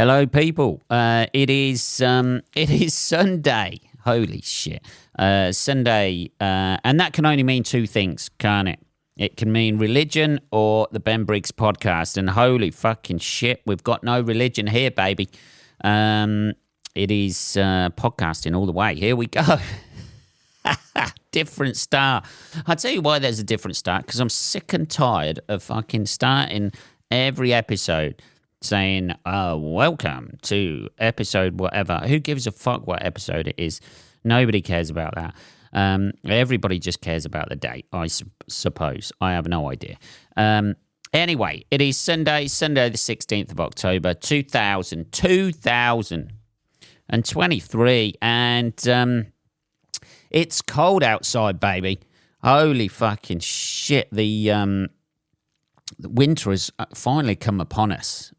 Hello, people. It is Sunday. Holy shit. Sunday, and that can only mean two things, can't it? It can mean religion or the Ben Briggs podcast. And holy fucking shit, we've got no religion here, baby. It is podcasting all the way. Here we go. Different start. I'll tell you why there's a different start, because I'm sick and tired of fucking starting every episode saying, welcome to episode whatever. Who gives a fuck what episode it is? Nobody cares about that. Everybody just cares about the date, I suppose. I have no idea. Anyway, it is Sunday the 16th of October, 2023, and it's cold outside, baby. Holy fucking shit. The winter has finally come upon us,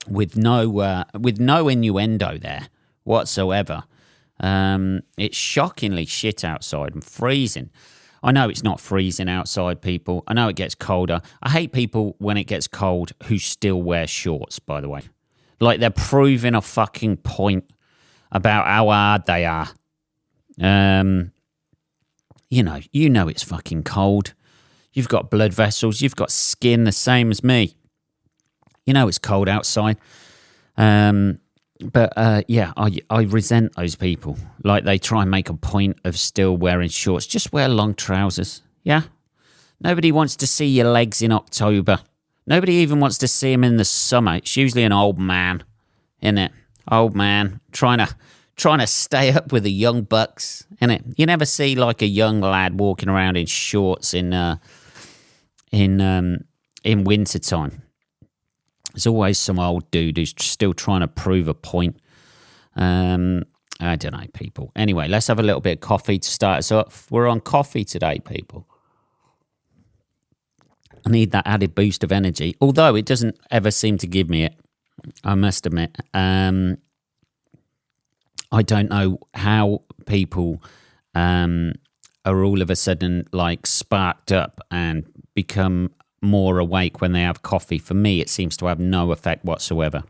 with no innuendo there whatsoever. It's shockingly shit outside and freezing. I know it's not freezing outside, people. I know it gets colder. I hate people when it gets cold who still wear shorts, by the way. Like they're proving a fucking point about how hard they are. You know it's fucking cold. You've got blood vessels. You've got skin the same as me. You know it's cold outside. But I resent those people. Like they try and make a point of still wearing shorts. Just wear long trousers, yeah? Nobody wants to see your legs in October. Nobody even wants to see them in the summer. It's usually an old man, isn't it? Old man trying to stay up with the young bucks, isn't it? You never see like a young lad walking around in shorts in wintertime. There's always some old dude who's still trying to prove a point. I don't know, people. Anyway, let's have a little bit of coffee to start us off. We're on coffee today, people. I need that added boost of energy, although it doesn't ever seem to give me it, I must admit. I don't know how people are all of a sudden like sparked up and become more awake when they have coffee. For me, it seems to have no effect whatsoever.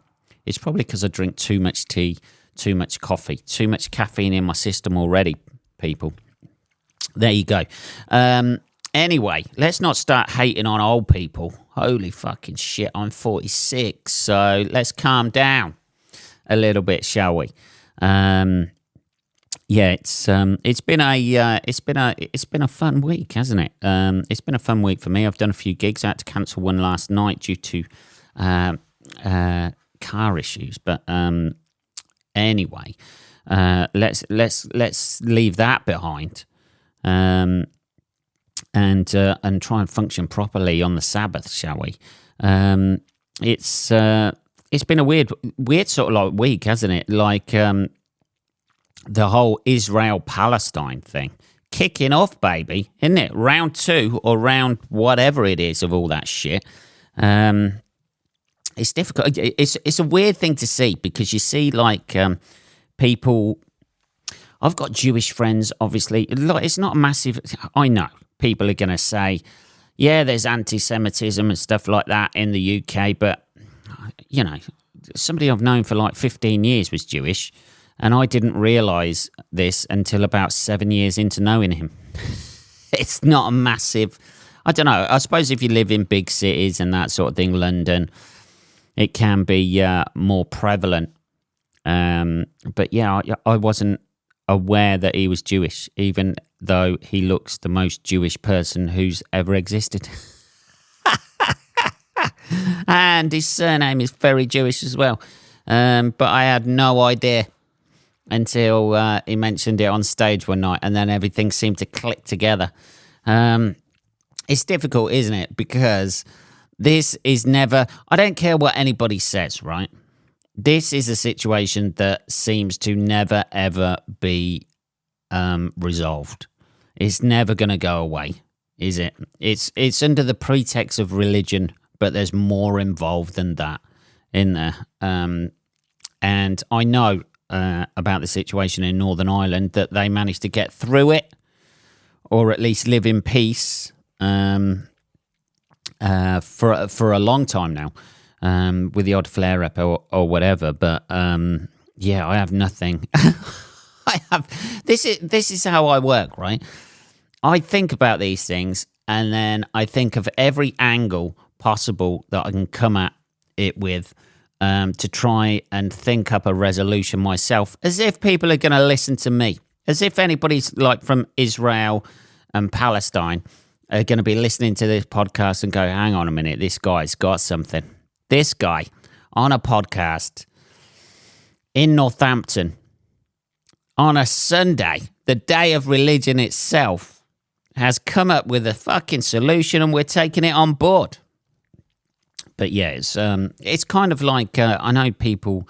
It's probably because I drink too much tea, too much coffee, too much caffeine in my system already, people. There you go. Anyway, let's not start hating on old people. Holy fucking shit, I'm 46, so let's calm down a little bit, shall we? It's been a fun week, hasn't it? It's been a fun week for me. I've done a few gigs. I had to cancel one last night due to car issues. But anyway, let's leave that behind, and try and function properly on the Sabbath, shall we? It's been a weird sort of like week, hasn't it? Like the whole Israel-Palestine thing kicking off, baby, isn't it? Round 2 or round whatever it is of all that shit. It's difficult. It's a weird thing to see, because you see like people. I've got Jewish friends, obviously. It's not a massive. I know people are going to say, yeah, there's anti-Semitism and stuff like that in the UK, but you know, somebody I've known for like 15 years was Jewish. And I didn't realise this until about 7 years into knowing him. It's not a massive. I don't know. I suppose if you live in big cities and that sort of thing, London, it can be more prevalent. But yeah, I wasn't aware that he was Jewish, even though he looks the most Jewish person who's ever existed. And his surname is very Jewish as well. But I had no idea until he mentioned it on stage one night, and then everything seemed to click together. It's difficult, isn't it? Because this is never. I don't care what anybody says, right? This is a situation that seems to never ever be resolved. It's never going to go away, is it? It's under the pretext of religion, but there's more involved than that in there. And I know about the situation in Northern Ireland, that they managed to get through it, or at least live in peace for a long time now. with the odd flare up or whatever. But yeah, I have nothing. I have this is how I work, right? I think about these things, and then I think of every angle possible that I can come at it with, to try and think up a resolution myself, as if people are going to listen to me, as if anybody's like from Israel and Palestine are going to be listening to this podcast and go, hang on a minute, this guy's got something. This guy on a podcast in Northampton on a Sunday, the day of religion itself, has come up with a fucking solution, and we're taking it on board. But yeah, it's kind of like, I know people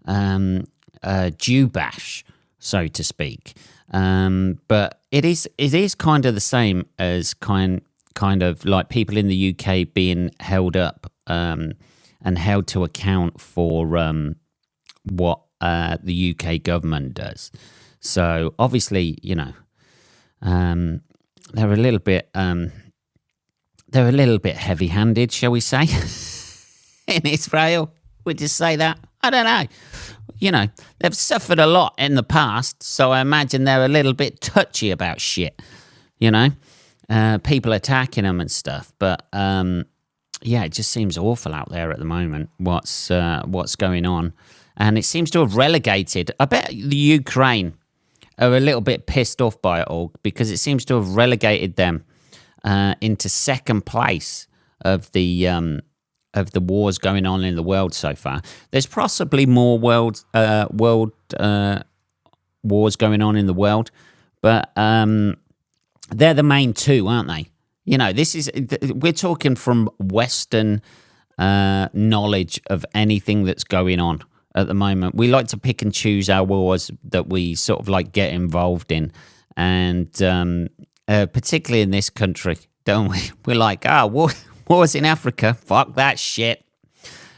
Jew bash, so to speak, but it is kind of the same as kind of like people in the UK being held up and held to account for what the UK government does. So obviously, you know, they're a little bit heavy-handed, shall we say, in Israel. Would you say that? I don't know. You know, they've suffered a lot in the past, so I imagine they're a little bit touchy about shit. You know, people attacking them and stuff. But yeah, it just seems awful out there at the moment. What's going on, and it seems to have relegated. I bet the Ukraine are a little bit pissed off by it all, because it seems to have relegated them into second place of the wars going on in the world so far. There's possibly more world wars going on in the world, but they're the main two, aren't they? You know, we're talking from Western knowledge of anything that's going on at the moment. We like to pick and choose our wars that we sort of like get involved in, and particularly in this country, don't we? We're like, wars in Africa, fuck that shit.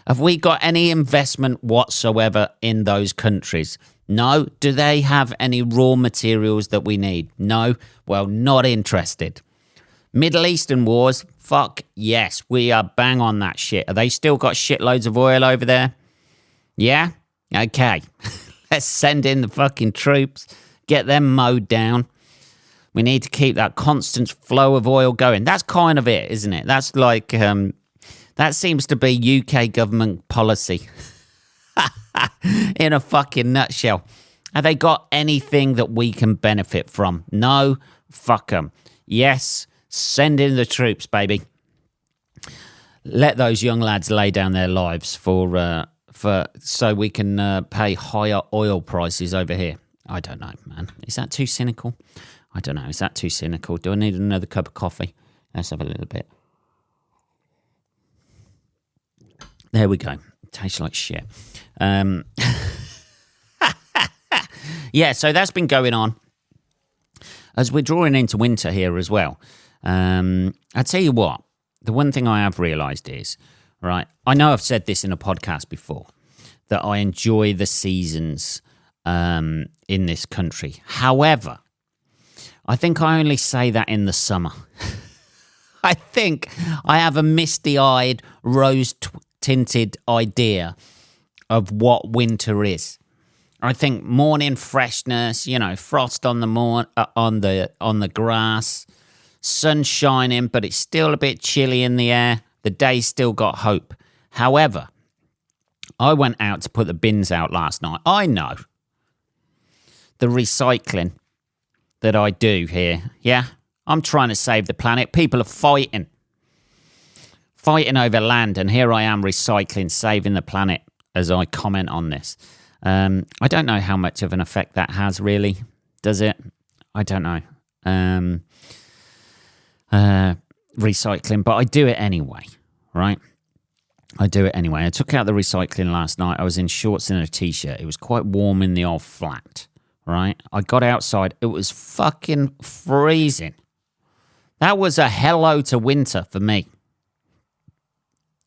Have we got any investment whatsoever in those countries? No. Do they have any raw materials that we need? No. Well, not interested. Middle Eastern wars, fuck yes, we are bang on that shit. Have they still got shitloads of oil over there? Yeah? Okay. Let's send in the fucking troops, get them mowed down. We need to keep that constant flow of oil going. That's kind of it, isn't it? That's like, that seems to be UK government policy in a fucking nutshell. Have they got anything that we can benefit from? No, fuck them. Yes, send in the troops, baby. Let those young lads lay down their lives so we can pay higher oil prices over here. I don't know, man. Is that too cynical? I don't know. Is that too cynical? Do I need another cup of coffee? Let's have a little bit. There we go. Tastes like shit. Yeah, so that's been going on as we're drawing into winter here as well. I tell you what, the one thing I have realised is, right, I know I've said this in a podcast before, that I enjoy the seasons in this country. However, I think I only say that in the summer. I think I have a misty-eyed, rose-tinted idea of what winter is. I think morning freshness, you know, frost on the grass, sun shining, but it's still a bit chilly in the air. The day's still got hope. However, I went out to put the bins out last night. I know the recycling that I do here. Yeah, I'm trying to save the planet. People are fighting over land, and here I am recycling, saving the planet as I comment on this. I don't know how much of an effect that has, really. Does it? I don't know. Recycling, but I do it anyway, right? I do it anyway. I took out the recycling last night. I was in shorts and a t-shirt. It was quite warm in the old flat, right? I got outside. It was fucking freezing. That was a hello to winter for me.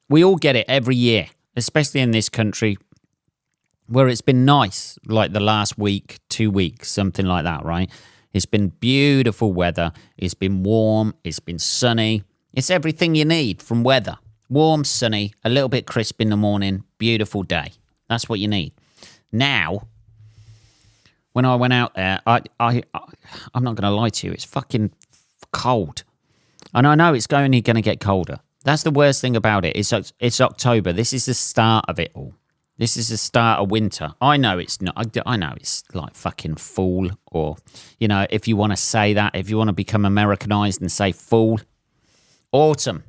We all get it every year, especially in this country where it's been nice, like the last week, 2 weeks, something like that, right? It's been beautiful weather. It's been warm. It's been sunny. It's everything you need from weather. Warm, sunny, a little bit crisp in the morning, beautiful day. That's what you need. Now, when I went out there, I'm not going to lie to you, it's fucking cold. And I know it's only going to get colder. That's the worst thing about it. It's October. This is the start of it all. This is the start of winter. I know it's not. I know it's like fucking fall, or, you know, if you want to say that, if you want to become Americanized and say fall. Autumn.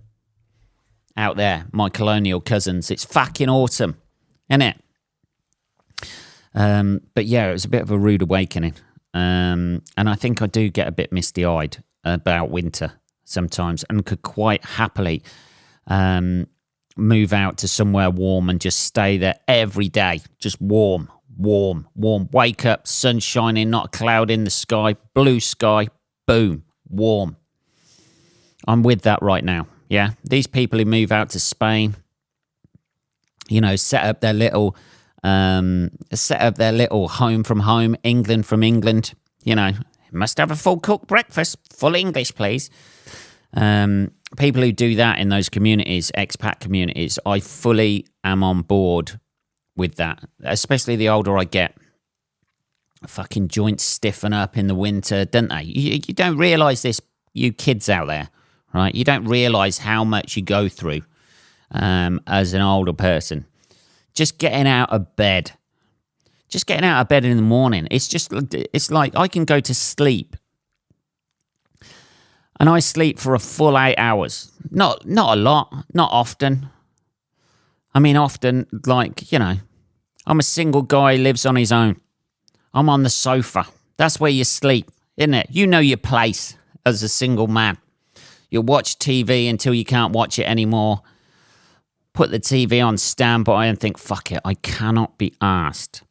Out there, my colonial cousins. It's fucking autumn, isn't it? But yeah, it was a bit of a rude awakening. And I think I do get a bit misty-eyed about winter sometimes, and could quite happily move out to somewhere warm and just stay there every day. Just warm. Wake up, sun shining, not a cloud in the sky, blue sky, boom, warm. I'm with that right now. Yeah, these people who move out to Spain, you know, set up their little home from home, England from England. You know, must have a full cooked breakfast, full English, please. People who do that in those communities, expat communities, I fully am on board with that. Especially the older I get, fucking joints stiffen up in the winter, don't they? You don't realise this, you kids out there. Right, you don't realise how much you go through as an older person. Just getting out of bed. Just getting out of bed in the morning. It's like I can go to sleep. And I sleep for a full 8 hours. Not a lot, not often. I mean, often, like, you know, I'm a single guy who lives on his own. I'm on the sofa. That's where you sleep, isn't it? You know your place as a single man. You'll watch TV until you can't watch it anymore. Put the TV on standby and think, fuck it, I cannot be asked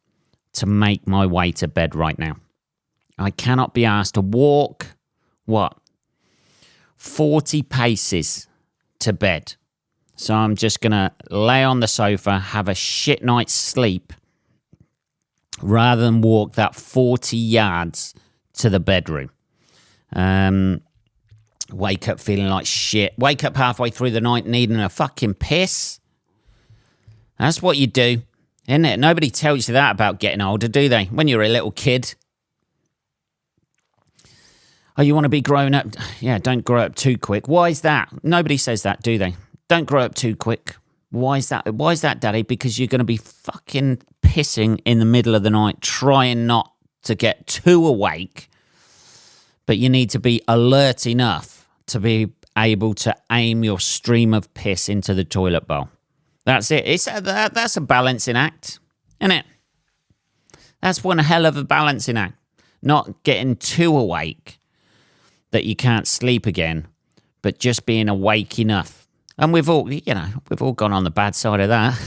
to make my way to bed right now. I cannot be asked to walk, 40 paces to bed. So I'm just going to lay on the sofa, have a shit night's sleep, rather than walk that 40 yards to the bedroom. Wake up feeling like shit. Wake up halfway through the night needing a fucking piss. That's what you do, isn't it? Nobody tells you that about getting older, do they? When you're a little kid. Oh, you want to be grown up? Yeah, don't grow up too quick. Why is that? Nobody says that, do they? Don't grow up too quick. Why is that? Why is that, Daddy? Because you're going to be fucking pissing in the middle of the night, trying not to get too awake. But you need to be alert enough to be able to aim your stream of piss into the toilet bowl. That's it. That's a balancing act, isn't it? That's one hell of a balancing act. Not getting too awake that you can't sleep again, but just being awake enough. And we've all gone on the bad side of that.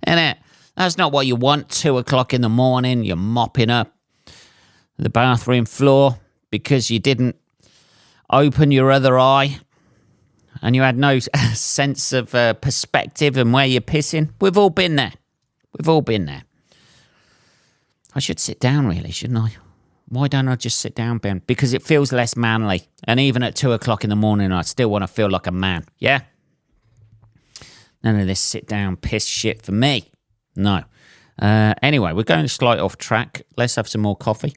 Isn't it? That's not what you want. 2 o'clock in the morning, you're mopping up the bathroom floor because you didn't open your other eye and you had no sense of perspective and where you're pissing. We've all been there. I should sit down, really, shouldn't I? Why don't I just sit down, Ben? Because it feels less manly. And even at 2 o'clock in the morning, I still want to feel like a man. Yeah? None of this sit down piss shit for me. No. Anyway, we're going slightly off track. Let's have some more coffee.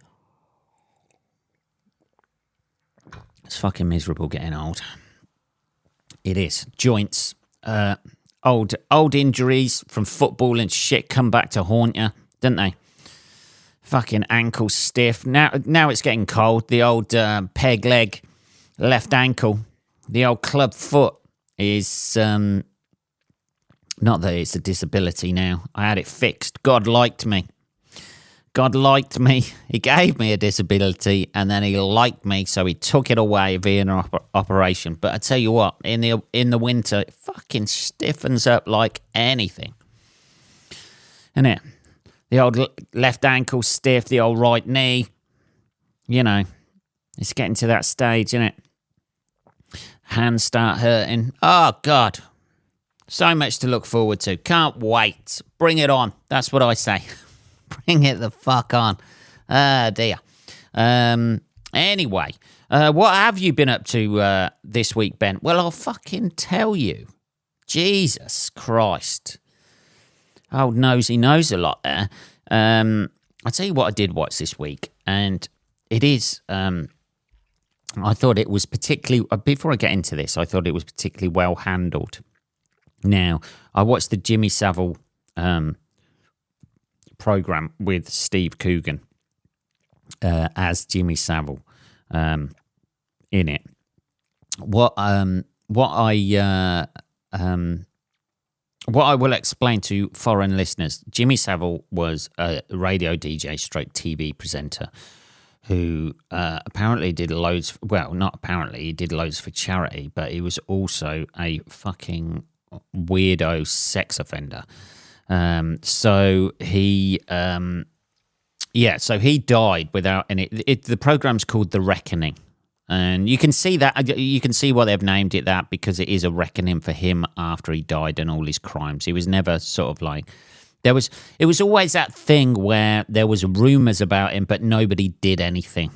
It's fucking miserable getting old. It is. Joints. Old injuries from football and shit come back to haunt you, don't they? Fucking ankle stiff. Now it's getting cold. The old peg leg, left ankle, the old club foot is not that it's a disability now. I had it fixed. God liked me. He gave me a disability and then he liked me, so he took it away via an operation. But I tell you what, in the winter, it fucking stiffens up like anything. Isn't it? The old left ankle stiff, the old right knee. You know, it's getting to that stage, isn't it? Hands start hurting. Oh, God. So much to look forward to. Can't wait. Bring it on. That's what I say. Bring it the fuck on. Ah, dear. Anyway, What have you been up to this week, Ben? Well, I'll fucking tell you. Jesus Christ. Oh, nosy knows a lot there. I'll tell you what I did watch this week, and it is... I thought it was particularly... Before I get into this, I thought it was particularly well handled. Now, I watched the Jimmy Savile program with Steve Coogan as Jimmy Savile in it. What I will explain to foreign listeners, Jimmy Savile was a radio DJ stroke TV presenter who apparently did loads, well, not apparently, he did loads for charity, but he was also a fucking weirdo sex offender. So he died without any, the program's called The Reckoning. And you can see that, you can see why they've named it that, because it is a reckoning for him after he died and all his crimes. He was never sort of like, it was always that thing where there was rumours about him, but nobody did anything.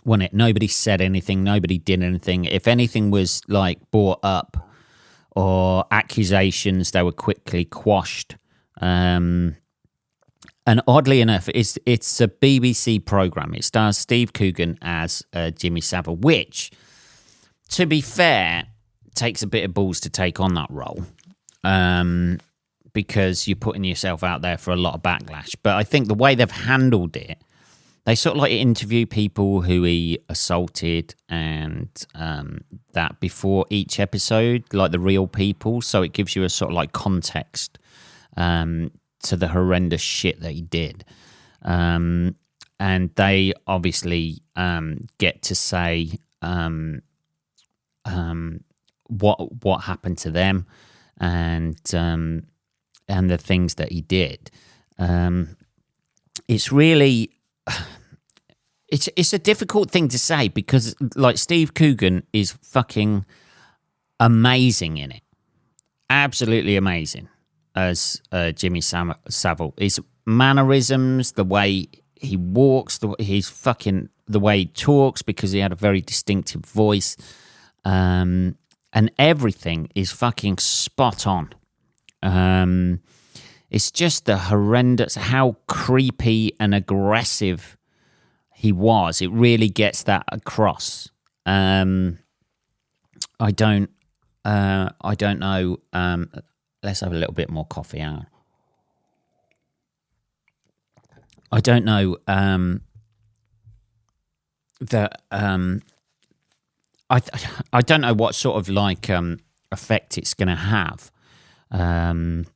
Nobody said anything, nobody did anything. If anything was like brought up or accusations, they were quickly quashed. And oddly enough, it's a BBC programme. It stars Steve Coogan as Jimmy Savile, which, to be fair, takes a bit of balls to take on that role, because you're putting yourself out there for a lot of backlash. But I think the way they've handled it, they sort of like interview people who he assaulted and that before each episode, like the real people. So it gives you a sort of like context to the horrendous shit that he did. And they obviously get to say what happened to them and the things that he did. It's really... It's a difficult thing to say because, like, Steve Coogan is fucking amazing in it. Absolutely amazing as Jimmy Savile. His mannerisms, the way he walks, the way he talks, because he had a very distinctive voice, and everything is fucking spot on. It's just the horrendous, how creepy and aggressive he was. It really gets that across. I don't know. Let's have a little bit more coffee out. I don't know that. I don't know what sort of like effect it's going to have. But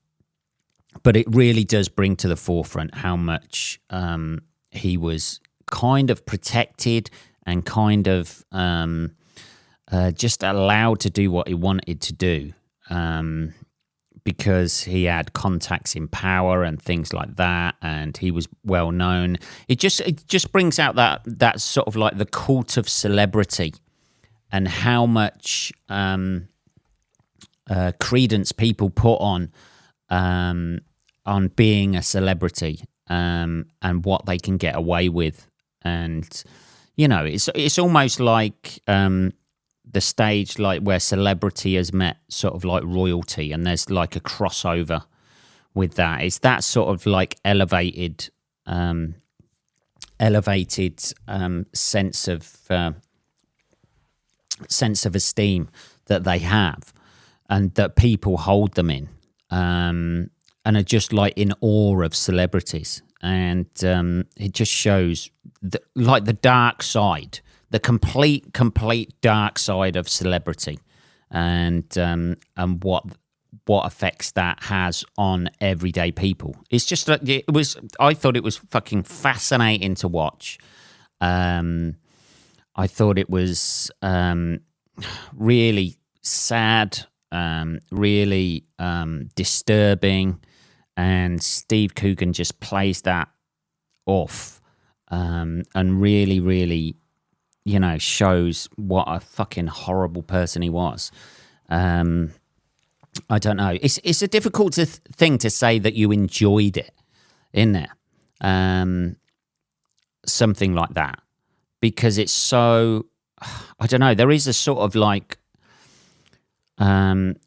it really does bring to the forefront how much he was kind of protected and kind of just allowed to do what he wanted to do, because he had contacts in power and things like that, and he was well known. It just brings out that sort of like the cult of celebrity and how much credence people put on being a celebrity, and what they can get away with. And, you know, it's almost like the stage like where celebrity has met sort of like royalty, and there's like a crossover with that. It's that sort of like elevated sense of esteem that they have, and that people hold them in, and are just like in awe of celebrities. And it just shows the dark side, the complete dark side of celebrity, and what effects that has on everyday people. It's just like I thought it was fucking fascinating to watch. I thought it was really sad, really disturbing. And Steve Coogan just plays that off, and really, really, you know, shows what a fucking horrible person he was. I don't know. It's a difficult thing to say that you enjoyed it in there, something like that, because it's so, I don't know, there is a sort of like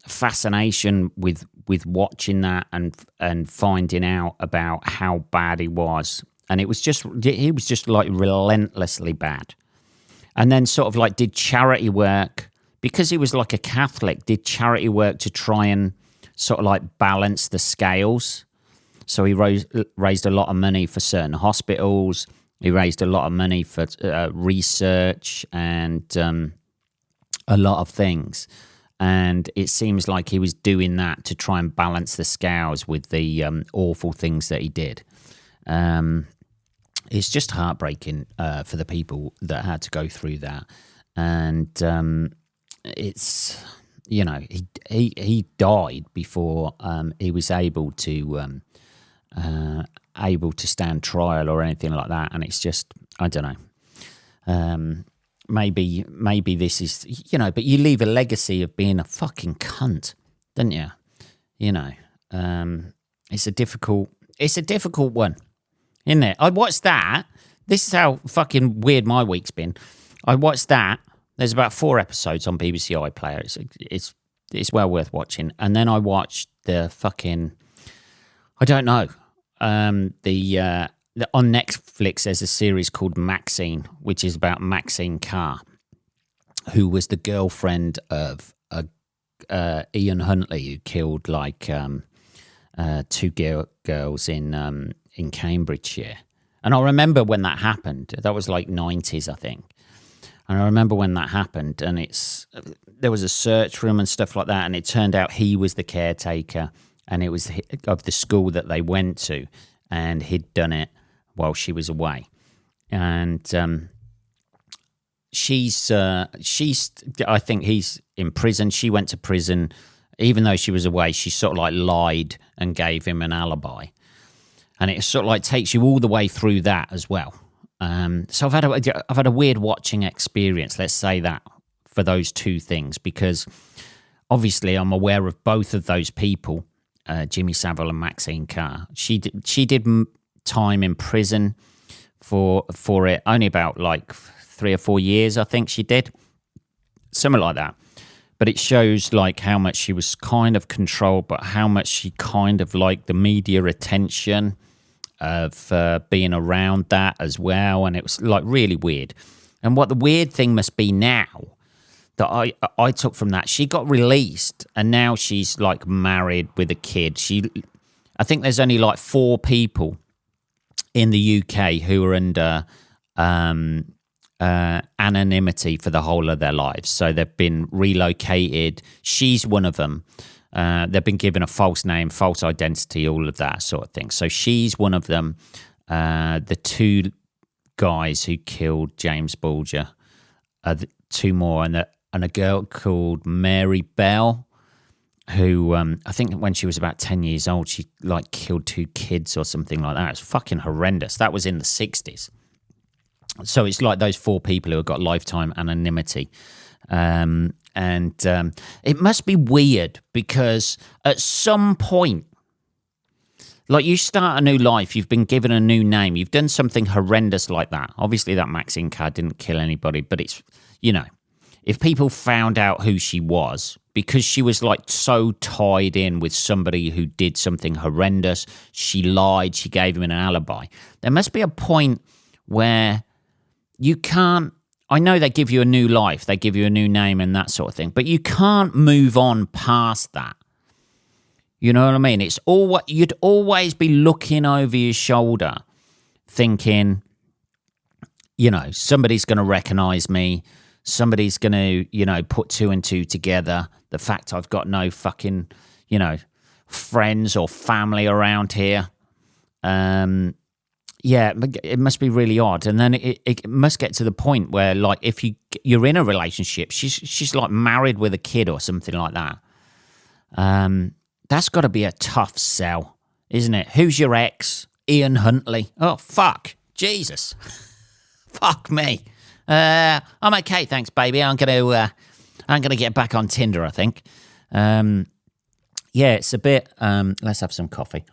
fascination with watching that and finding out about how bad he was. And he was just like relentlessly bad. And then sort of like did charity work, because he was like a Catholic, did charity work to try and sort of like balance the scales. So he raised a lot of money for certain hospitals. He raised a lot of money for research and a lot of things. And it seems like he was doing that to try and balance the scales with the awful things that he did. It's just heartbreaking for the people that had to go through that. And it's, you know, he died before he was able to stand trial or anything like that. And it's just, I don't know. Maybe this is, you know, but you leave a legacy of being a fucking cunt, don't you? You know, it's a difficult one, isn't it? I watched that. This is how fucking weird my week's been. I watched that. There's about 4 episodes on BBC iPlayer. It's well worth watching. And then I watched the fucking, I don't know, on Netflix there's a series called Maxine, which is about Maxine Carr, who was the girlfriend of Ian Huntley, who killed like 2 girls in Cambridgeshire. And I remember when that happened. That was like 90s, I think. And I remember when that happened, and there was a search for him and stuff like that, and it turned out he was the caretaker, and it was of the school that they went to, and he'd done it while she was away. And she's I think he's in prison. She went to prison. Even though she was away, she sort of like lied and gave him an alibi. And it sort of like takes you all the way through that as well. So I've had a weird watching experience, let's say that, for those 2 things, because obviously I'm aware of both of those people, Jimmy Savile and Maxine Carr. She did time in prison for it, only about like 3 or 4 years, I think she did, something like that. But it shows like how much she was kind of controlled, but how much she kind of liked the media attention of being around that as well. And it was like really weird. And what the weird thing must be now that I took from that, she got released and now she's like married with a kid. I think there's only like 4 people in the UK who are under anonymity for the whole of their lives. So they've been relocated. She's one of them. They've been given a false name, false identity, all of that sort of thing. So she's one of them. The 2 guys who killed James Bulger, 2 more, and a girl called Mary Bell, who I think when she was about 10 years old, she like killed 2 kids or something like that. It's fucking horrendous. That was in the 60s. So it's like those 4 people who have got lifetime anonymity. And it must be weird because at some point, like you start a new life, you've been given a new name, you've done something horrendous like that. Obviously that Maxine Carr didn't kill anybody, but it's, you know, if people found out who she was, because she was like so tied in with somebody who did something horrendous, she lied, she gave him an alibi. There must be a point where you can't, I know they give you a new life, they give you a new name and that sort of thing, but you can't move on past that. You know what I mean? It's all you'd always be looking over your shoulder thinking, you know, somebody's going to recognize me. Somebody's going to, you know, put 2 and 2 together. The fact I've got no fucking, you know, friends or family around here. Yeah, it must be really odd. And then it must get to the point where, like, if you're in a relationship, she's like married with a kid or something like that. That's got to be a tough sell, isn't it? Who's your ex? Ian Huntley. Oh, fuck. Jesus. Fuck me. I'm okay, thanks, baby. I'm gonna get back on Tinder, I think. Yeah, it's a bit. Let's have some coffee.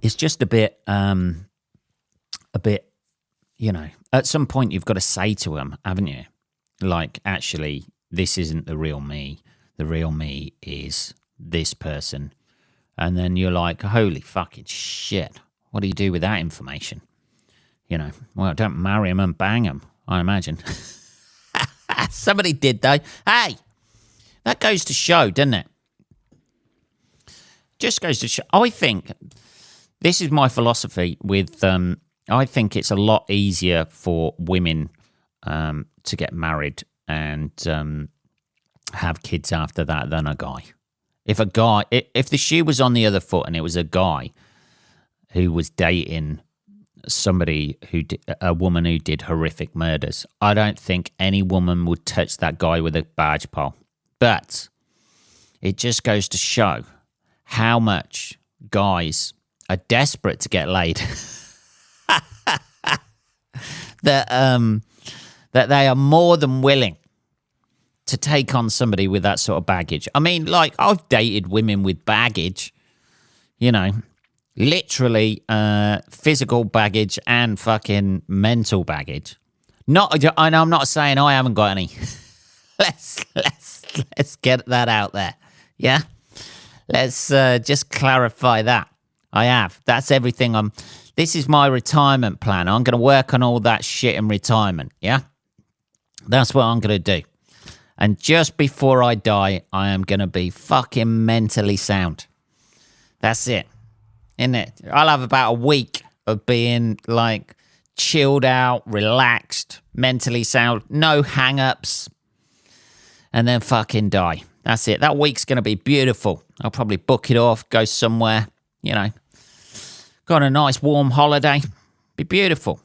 It's just a bit at some point you've got to say to them, haven't you? Like, actually, this isn't the real me. The real me is this person. And then you're like, holy fucking shit. What do you do with that information? Well, don't marry him and bang him, I imagine. Somebody did, though. Hey, that goes to show, doesn't it? Just goes to show. I think, this is my philosophy with, I think it's a lot easier for women to get married and have kids after that than a guy. If the shoe was on the other foot and it was a guy who was dating somebody a woman who did horrific murders, I don't think any woman would touch that guy with a barge pole. But it just goes to show how much guys are desperate to get laid. that they are more than willing to take on somebody with that sort of baggage. I mean, like, I've dated women with baggage, literally physical baggage and fucking mental baggage. And I'm not saying I haven't got any. Let's get that out there. Yeah? Let's just clarify that. I have. That's everything this is my retirement plan. I'm going to work on all that shit in retirement. Yeah? That's what I'm going to do. And just before I die, I am going to be fucking mentally sound. That's it. Isn't it? I'll have about a week of being, like, chilled out, relaxed, mentally sound, no hang-ups, and then fucking die. That's it. That week's going to be beautiful. I'll probably book it off, go somewhere, go on a nice warm holiday. Be beautiful.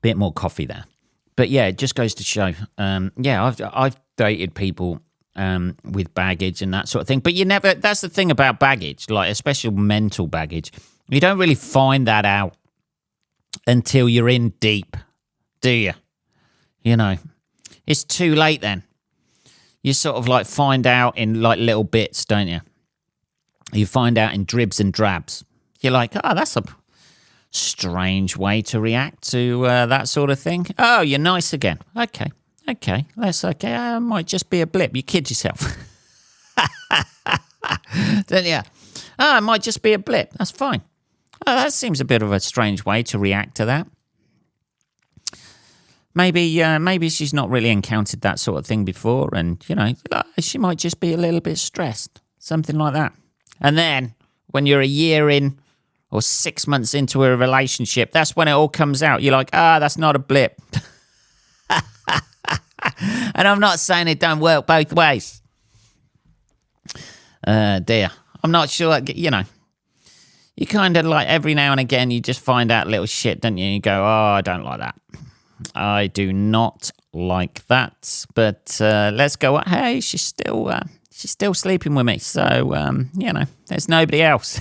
Bit more coffee there. But yeah, it just goes to show. I've dated people with baggage and that sort of thing. But that's the thing about baggage, like especially mental baggage. You don't really find that out until you're in deep, do you? It's too late then. You sort of like find out in like little bits, don't you? You find out in dribs and drabs. You're like, that's a strange way to react to that sort of thing. Oh, you're nice again. Okay, that's okay. It might just be a blip. You kid yourself. Don't you? It might just be a blip. That's fine. Oh, that seems a bit of a strange way to react to that. Maybe she's not really encountered that sort of thing before, and she might just be a little bit stressed, something like that. And then when you're a year in or 6 months into a relationship, that's when it all comes out. You're like, that's not a blip. And I'm not saying it don't work both ways. Dear, I'm not sure. You kind of like every now and again you just find out little shit, don't you? You go, I don't like that. I do not like that. But let's go. Hey, she's still sleeping with me. So there's nobody else.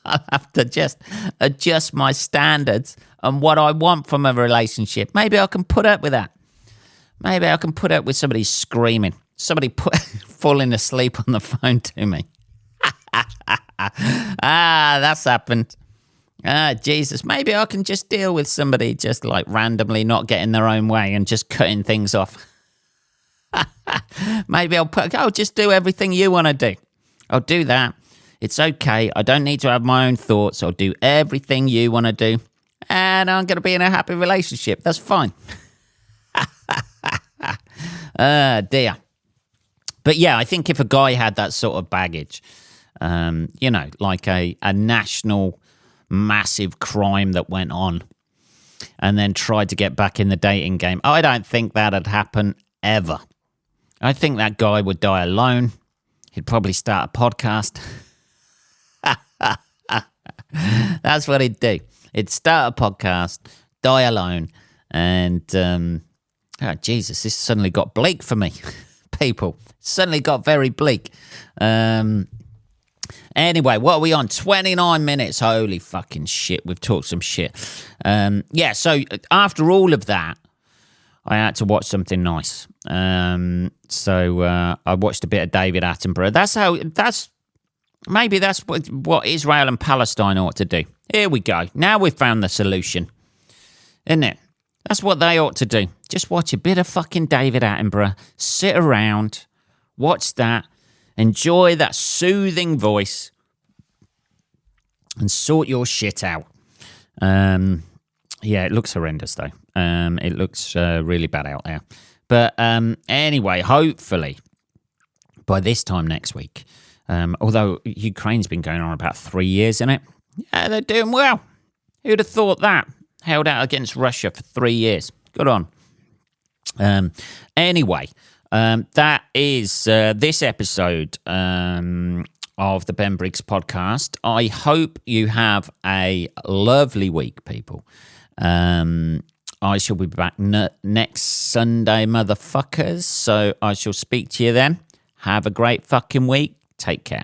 I'll have to just adjust my standards and what I want from a relationship. Maybe I can put up with that. Maybe I can put up with somebody screaming, somebody falling asleep on the phone to me. That's happened. Jesus, maybe I can just deal with somebody just like randomly not getting their own way and just cutting things off. Maybe I'll just do everything you want to do. I'll do that. It's okay. I don't need to have my own thoughts. I'll do everything you want to do. And I'm going to be in a happy relationship. That's fine. Dear. But yeah, I think if a guy had that sort of baggage, like a national massive crime that went on and then tried to get back in the dating game, I don't think that'd happen ever. I think that guy would die alone. He'd probably start a podcast. That's what he'd do. He'd start a podcast, die alone, and Jesus, this suddenly got bleak for me. People, suddenly got very bleak. Anyway, what are we on? 29 minutes. Holy fucking shit. We've talked some shit. So after all of that, I had to watch something nice. So I watched a bit of David Attenborough. Maybe that's what Israel and Palestine ought to do. Here we go. Now we've found the solution. Isn't it? That's what they ought to do. Just watch a bit of fucking David Attenborough, sit around, watch that, enjoy that soothing voice, and sort your shit out. Yeah, it looks horrendous, though. It looks really bad out there. But anyway, hopefully, by this time next week, although Ukraine's been going on about 3 years, isn't it? Yeah, they're doing well. Who'd have thought that? Held out against Russia for 3 years. Good on. Anyway, that is this episode of the Ben Briggs podcast. I hope you have a lovely week, people. I shall be back next Sunday, motherfuckers. So I shall speak to you then. Have a great fucking week. Take care.